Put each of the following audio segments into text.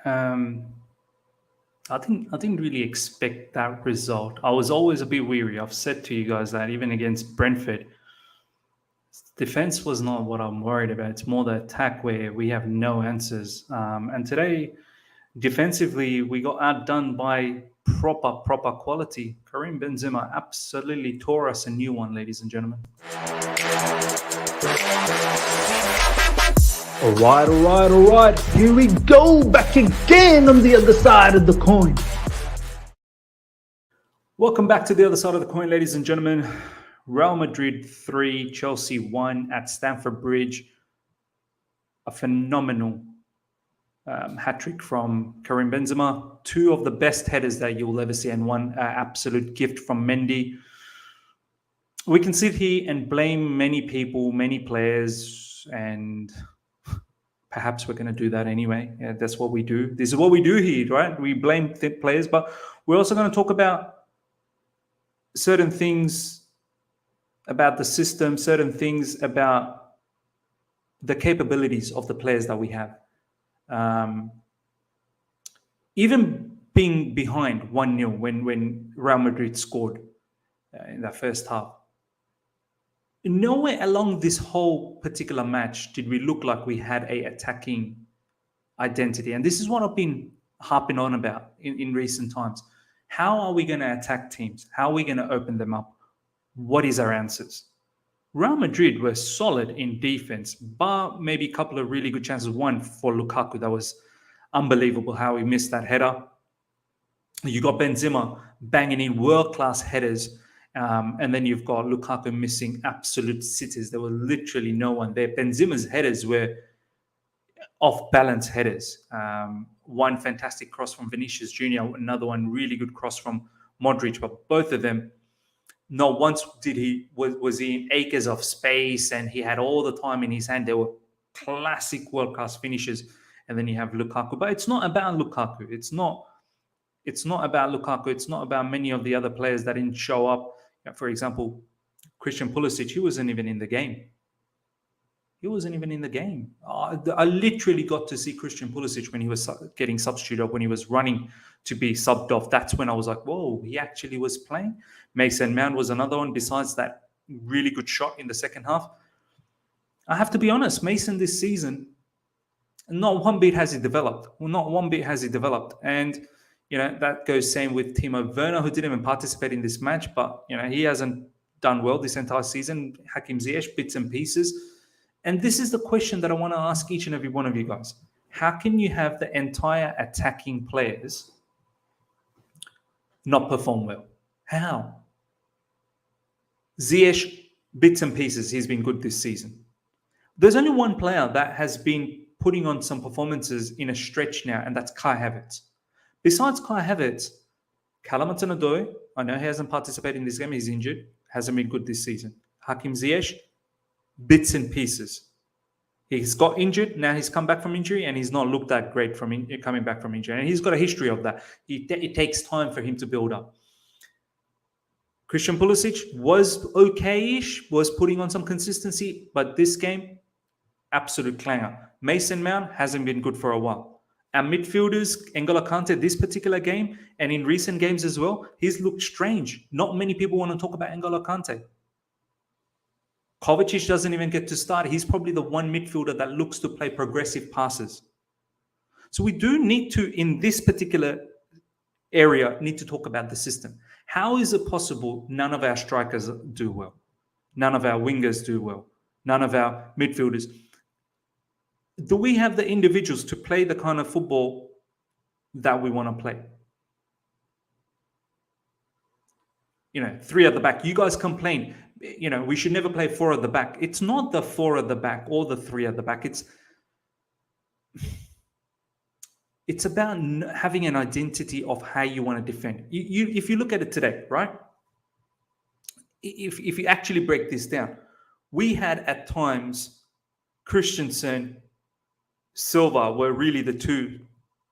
Um, I didn't really expect that result. I was always a bit weary. I've said to you guys that even against Brentford, defense was not what I'm worried about. It's more the attack where we have no answers. And today, defensively, we got outdone by proper quality. Karim Benzema absolutely tore us a new one, ladies and gentlemen. All right. Here we go, back again on the other side of the coin. Welcome back to the other side of the coin, ladies and gentlemen. Real Madrid 3, Chelsea 1 at Stamford Bridge. A phenomenal hat trick from Karim Benzema. Two of the best headers that you'll ever see, and one absolute gift from Mendy. We can sit here and blame many people, many players, and perhaps we're going to do that anyway. Yeah, that's what we do. This is what we do here, right? We blame players, but we're also going to talk about certain things about the system, certain things about the capabilities of the players that we have. Even being behind 1-0 when Real Madrid scored in that first half, nowhere along this whole particular match did we look like we had a attacking identity. And this is what I've been harping on about in recent times. How are we going to attack teams? How are we going to open them up? What is our answers? Real Madrid were solid in defense, bar maybe a couple of really good chances. One for Lukaku, that was unbelievable how he missed that header. You got Benzema banging in world-class headers, and then you've got Lukaku missing absolute sitters. There was literally no one there. Benzema's headers were off-balance headers. One fantastic cross from Vinicius Jr., another one really good cross from Modric, but both of them, not once was he in acres of space and he had all the time in his hand. They were classic world-class finishes. And then you have Lukaku. But it's not about Lukaku. It's not about Lukaku. It's not about many of the other players that didn't show up. For example, Christian Pulisic, he wasn't even in the game. I literally got to see Christian Pulisic when he was getting substituted up, when he was running to be subbed off. That's when I was like, whoa, he actually was playing. Mason Mount was another one besides that really good shot in the second half. I have to be honest, Mason this season, not one bit has he developed. And, that goes same with Timo Werner, who didn't even participate in this match, but, he hasn't done well this entire season. Hakim Ziyech, bits and pieces. And this is the question that I want to ask each and every one of you guys. How can you have the entire attacking players not perform well? How? Ziyech, bits and pieces, he's been good this season. There's only one player that has been putting on some performances in a stretch now, and that's Kai Havertz. Besides Kai Havertz, Callum Hudson-Odoi, I know he hasn't participated in this game, he's injured, hasn't been good this season. Hakim Ziyech, bits and pieces. He's got injured, now he's come back from injury, and he's not looked that great from coming back from injury. And he's got a history of that. It takes time for him to build up. Christian Pulisic was okay-ish, was putting on some consistency, but this game, absolute clanger. Mason Mount hasn't been good for a while. Our midfielders, N'Golo Kante, this particular game, and in recent games as well, he's looked strange. Not many people want to talk about N'Golo Kante. Kovacic doesn't even get to start. He's probably the one midfielder that looks to play progressive passes. So we do need to, in this particular area, need to talk about the system. How is it possible none of our strikers do well? None of our wingers do well? None of our midfielders? Do we have the individuals to play the kind of football that we want to play? Three at the back. You guys complain, we should never play four at the back. It's not the four at the back or the three at the back. It's about having an identity of how you want to defend. If you look at it today, right? If you actually break this down, we had at times Christensen, Silva were really the two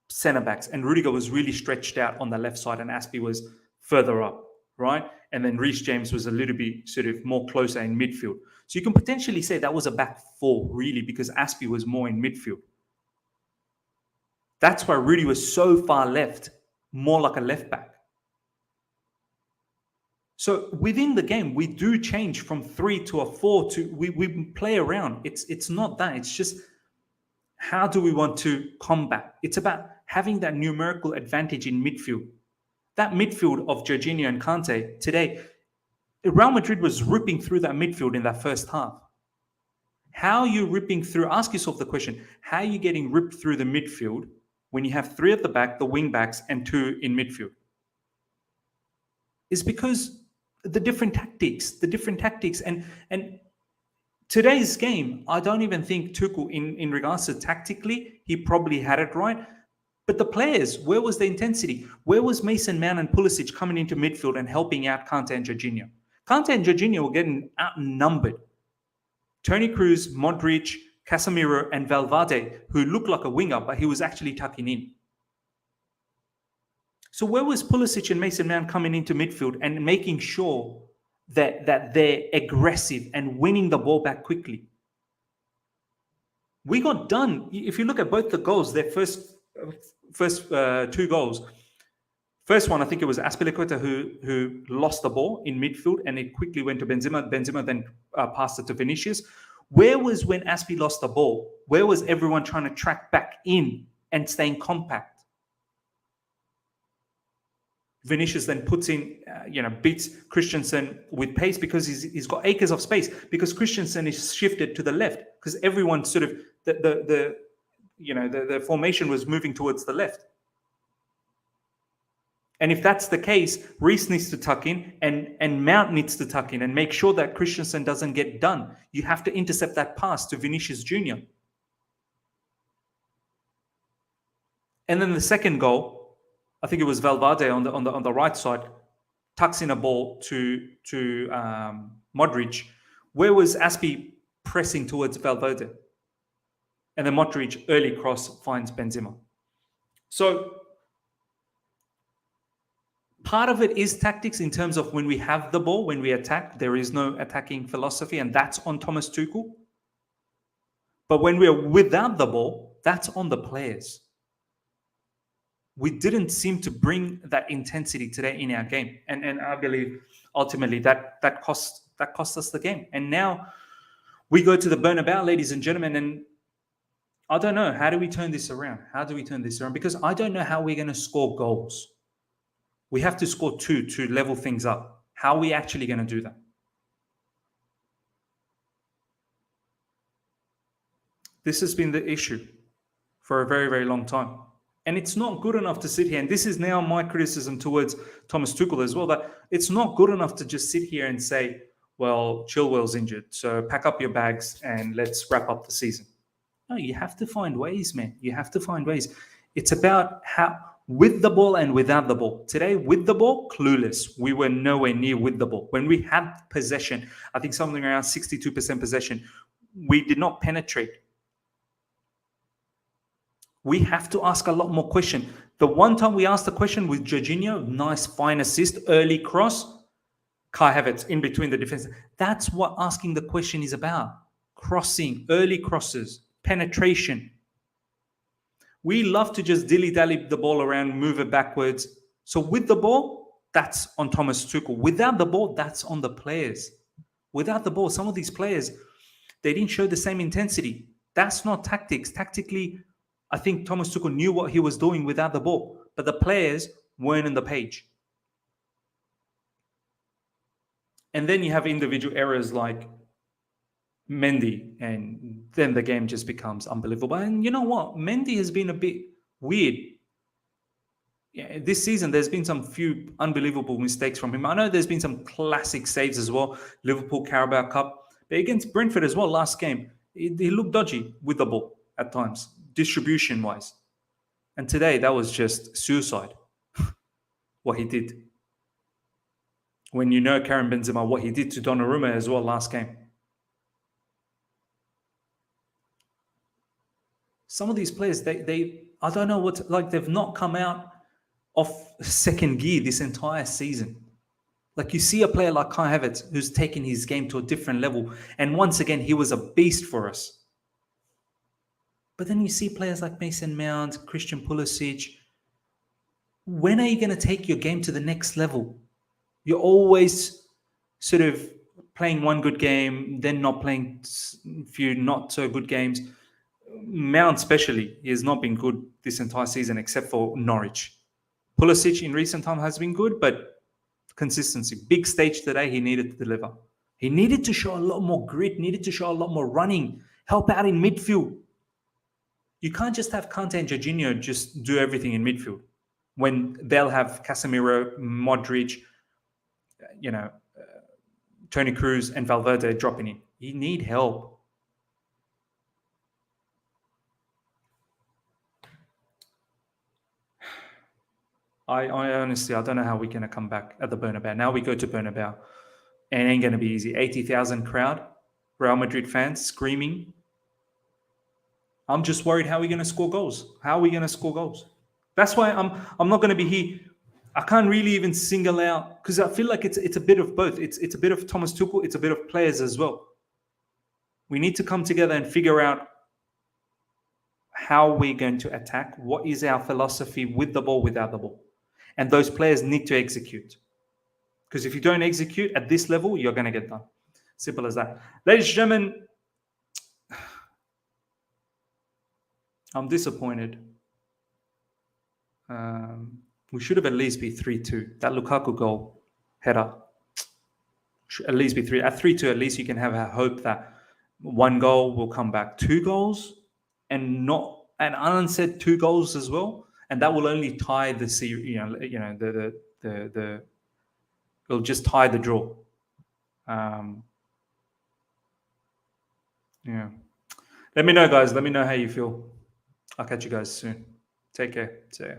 center backs, and Rudiger was really stretched out on the left side, and Aspie was further up, right? And then Reece James was a little bit sort of more closer in midfield. So you can potentially say that was a back four, really, because Aspie was more in midfield. That's why Rudy was so far left, more like a left back. So within the game, we do change from 3 to a 4 to we play around. It's not that. It's just how do we want to combat? It's about having that numerical advantage in midfield. That midfield of Jorginho and Kante today, Real Madrid was ripping through that midfield in that first half. How are you ripping through? Ask yourself the question, how are you getting ripped through the midfield when you have 3 at the back, the wing backs, and 2 in midfield? It's because the different tactics. And today's game, I don't even think Tuchel, in regards to tactically, he probably had it right. But the players, where was the intensity? Where was Mason Mount and Pulisic coming into midfield and helping out Kante and Jorginho? Kante and Jorginho were getting outnumbered. Toni Kroos, Modric, Casemiro, and Valverde, who looked like a winger, but he was actually tucking in. So where was Pulisic and Mason Mount coming into midfield and making sure that they're aggressive and winning the ball back quickly? We got done. If you look at both the goals, their first 2 goals. First one, I think it was Azpilicueta who lost the ball in midfield and it quickly went to Benzema. Benzema then passed it to Vinicius. Where was when Aspi lost the ball? Where was everyone trying to track back in and staying compact? Vinicius then puts in, beats Christensen with pace because he's got acres of space, because Christensen is shifted to the left because everyone sort of, the formation was moving towards the left. And if that's the case, Reece needs to tuck in and Mount needs to tuck in and make sure that Christensen doesn't get done. You have to intercept that pass to Vinicius Jr. And then the second goal, I think it was Valverde on the right side, tucks in a ball to Modric. Where was Aspi pressing towards Valverde? And then Modric, early cross, finds Benzema. So part of it is tactics in terms of when we have the ball, when we attack, there is no attacking philosophy, and that's on Thomas Tuchel. But when we are without the ball, that's on the players. We didn't seem to bring that intensity today in our game. And I believe ultimately that cost us the game. And now we go to the Bernabeu, ladies and gentlemen, and I don't know, how do we turn this around? How do we turn this around? Because I don't know how we're going to score goals. We have to score 2 to level things up. How are we actually going to do that? This has been the issue for a very, very long time. And it's not good enough to sit here. And this is now my criticism towards Thomas Tuchel as well, that it's not good enough to just sit here and say, well, Chilwell's injured, so pack up your bags and let's wrap up the season. No, you have to find ways, man. You have to find ways. It's about how, with the ball and without the ball. Today, with the ball, clueless. We were nowhere near with the ball. When we had possession, I think something around 62% possession, we did not penetrate. We have to ask a lot more questions. The one time we asked the question with Jorginho, nice fine assist, early cross, Kai Havertz in between the defense. That's what asking the question is about. Crossing, early crosses, penetration. We love to just dilly-dally the ball around, move it backwards. So with the ball, that's on Thomas Tuchel. Without the ball, that's on the players. Without the ball, some of these players, they didn't show the same intensity. That's not tactics. Tactically, I think Thomas Tuchel knew what he was doing without the ball, but the players weren't on the page. And then you have individual errors like Mendy, and then the game just becomes unbelievable. And you know what? Mendy has been a bit weird. Yeah, this season, there's been some few unbelievable mistakes from him. I know there's been some classic saves as well. Liverpool Carabao Cup. But against Brentford as well, last game, he looked dodgy with the ball at times, distribution-wise. And today, that was just suicide, what he did. When you know Karim Benzema, what he did to Donnarumma as well last game. Some of these players, they I don't know what, like they've not come out of second gear this entire season. Like you see a player like Kai Havertz who's taken his game to a different level. And once again, he was a beast for us. But then you see players like Mason Mount, Christian Pulisic. When are you going to take your game to the next level? You're always sort of playing one good game, then not playing a few not so good games. Mount, especially, he has not been good this entire season except for Norwich. Pulisic in recent time has been good, but consistency. Big stage today, he needed to deliver. He needed to show a lot more grit, needed to show a lot more running, help out in midfield. You can't just have Kante and Jorginho just do everything in midfield when they'll have Casemiro, Modric, you know, Tony Cruz and Valverde dropping in. You need help. I honestly, I don't know how we're going to come back at the Bernabeu. Now we go to Bernabeu, and it ain't going to be easy. 80,000 crowd, Real Madrid fans screaming. I'm just worried how we're going to score goals. How are we going to score goals? That's why I'm not going to be here. I can't really even single out because I feel like it's a bit of both. It's a bit of Thomas Tuchel. It's a bit of players as well. We need to come together and figure out how we're going to attack. What is our philosophy with the ball, without the ball? And those players need to execute. Because if you don't execute at this level, you're going to get done. Simple as that. Ladies and gentlemen, I'm disappointed. We should have at least be 3-2. That Lukaku goal, header, should at least be 3. At 3-2, at least you can have a hope that one goal will come back. 2 goals and not an unanswered 2 goals as well, and that will only tie the series. The it'll just tie the draw. Yeah. Let me know, guys. Let me know how you feel. I'll catch you guys soon. Take care. See ya.